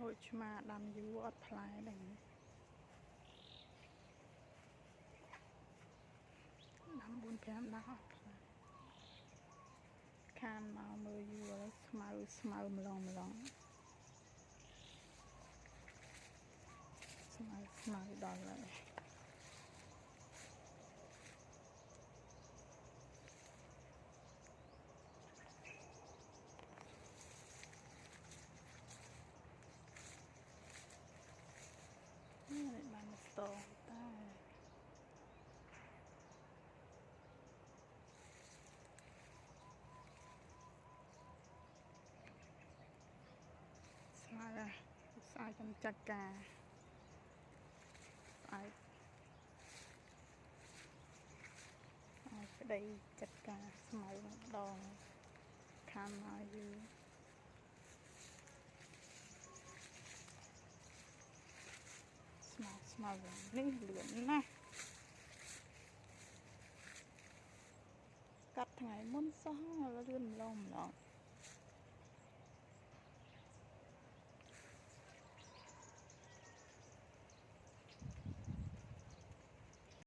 ខូចឆ្មាដាំយូរអត់ផ្លែដែរដាំ4-5 ដងអត់ផ្លែខានមកមើលយូរស្មៅម្លងស្មៅដល់ហើយនេះបានស្ទងតែស្មៅស្អាតចាំចាត់ការស្អាតក្តីចាត់ការស្មៅម្ដងខានមកយូរស្មៅនេះលឿនណាស់កាត់ថ្ងៃមុនសោះលឿនម្លង